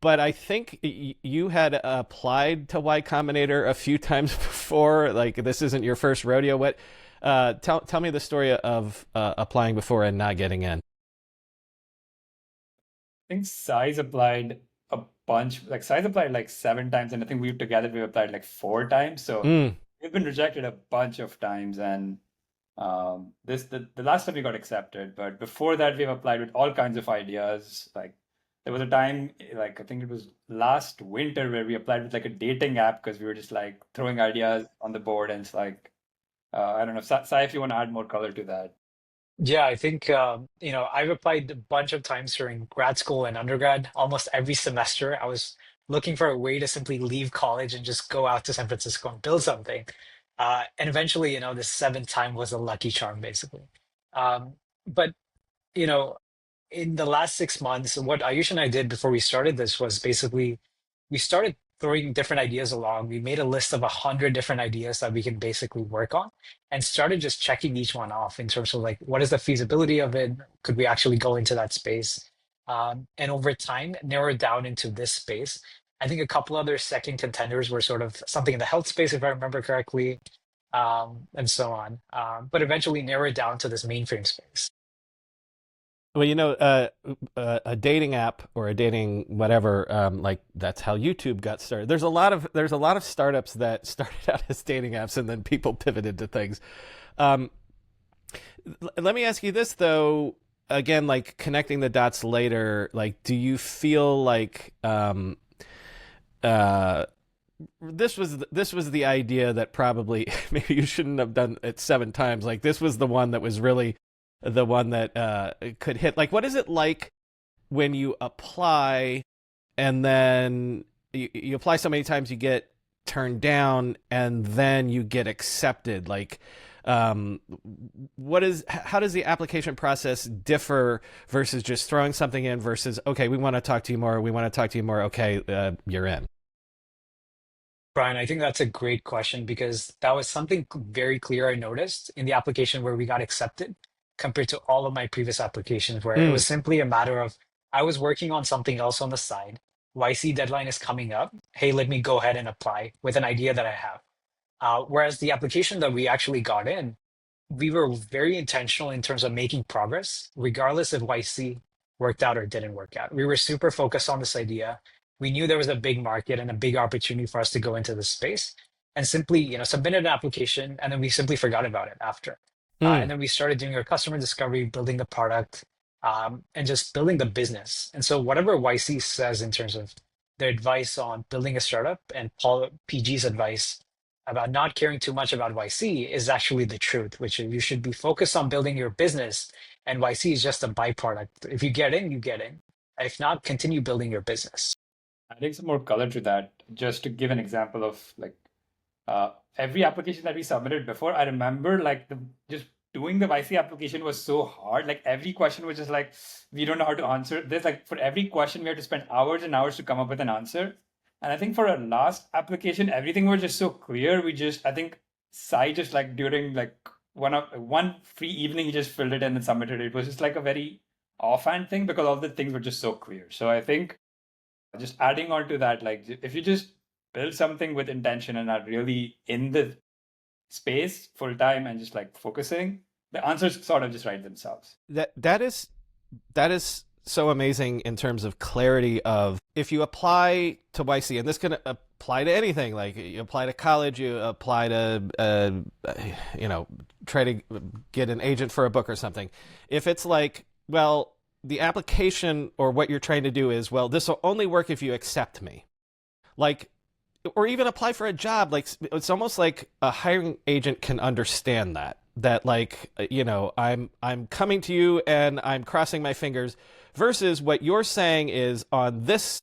but I think you had applied to Y Combinator a few times before. Like this isn't your first rodeo. What? Tell me the story of applying before and not getting in. Think Sai's applied a bunch, like Sai's applied like 7 times, and I think we've applied like 4 times. So Mm. we've been rejected a bunch of times, and the last time we got accepted, but before that we've applied with all kinds of ideas. Like there was a time, like I think it was last winter, where we applied with like a dating app because we were just like throwing ideas on the board, and it's like I don't know, Sai, if you want to add more color to that. Yeah, I think I've applied a bunch of times during grad school and undergrad. Almost every semester, I was looking for a way to simply leave college and just go out to San Francisco and build something. And eventually, the seventh time was a lucky charm, basically. But you know, in the last 6 months, what Ayush and I did before we started this was basically we started throwing different ideas along. We made a list of 100 different ideas that we can basically work on and started just checking each one off in terms of like, what is the feasibility of it? Could we actually go into that space? And over time, narrow it down into this space. I think a couple other second contenders were sort of something in the health space, if I remember correctly, and so on. But eventually narrow it down to this mainframe space. Well, a dating app or a dating whatever, like that's how YouTube got started. There's a lot of startups that started out as dating apps and then people pivoted to things. Um, Let me ask you this though. Again, like connecting the dots later, like, do you feel like uh, this was the idea that probably maybe you shouldn't have done it 7 times. Like this was the one that was really the one that could hit. Like, what is it like when you apply and then you apply so many times you get turned down and then you get accepted? Like, um, how does the application process differ versus just throwing something in versus okay, we want to talk to you more, we want to talk to you more, okay, you're in. Brian, I think that's a great question because that was something very clear I noticed in the application where we got accepted compared to all of my previous applications, where it Mm, was simply a matter of I was working on something else on the side. YC deadline is coming up. Hey, let me go ahead and apply with an idea that I have. Whereas the application that we actually got in, we were very intentional in terms of making progress, regardless if YC worked out or didn't work out. We were super focused on this idea. We knew there was a big market and a big opportunity for us to go into this space, and simply, submitted an application, and then we simply forgot about it after. And mm. then we started doing our customer discovery, building the product, and just building the business. And so, whatever YC says in terms of their advice on building a startup and Paul PG's advice about not caring too much about YC is actually the truth, which is you should be focused on building your business, and YC is just a byproduct. If you get in, you get in. If not, continue building your business. Adding some more color to that, just to give an example of like every application that we submitted before, I remember like the just doing the YC application was so hard. Like every question was just like we don't know how to answer. There's like for every question we had to spend hours and hours to come up with an answer. And I think for our last application, everything was just so clear. I think Sai just like during like one free evening, he just filled it in and submitted it. It was just like a very offhand thing because all the things were just so clear. So I think just adding on to that, like if you just build something with intention and are really in the space full time and just like focusing, the answers sort of just write themselves. That is so amazing in terms of clarity of if you apply to YC, and this can apply to anything. Like you apply to college, you apply to try to get an agent for a book or something. If it's like, well, the application or what you're trying to do is, well, this will only work if you accept me. Like, or even apply for a job. Like it's almost like a hiring agent can understand that like I'm coming to you and I'm crossing my fingers versus what you're saying is on this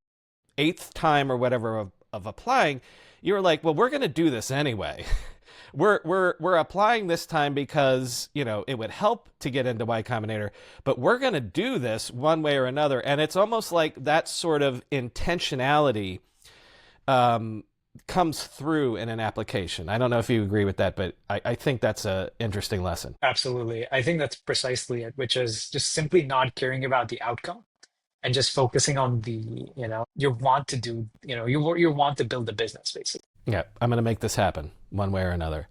eighth time or whatever of applying, you're like, well, we're going to do this anyway. We're applying this time because it would help to get into Y Combinator, but we're going to do this one way or another. And it's almost like that sort of intentionality um, comes through in an application. I don't know if you agree with that, but I think that's a interesting lesson. Absolutely. I think that's precisely it, which is just simply not caring about the outcome and just focusing on the, you want to do, you want to build a business basically. Yeah, I'm going to make this happen one way or another.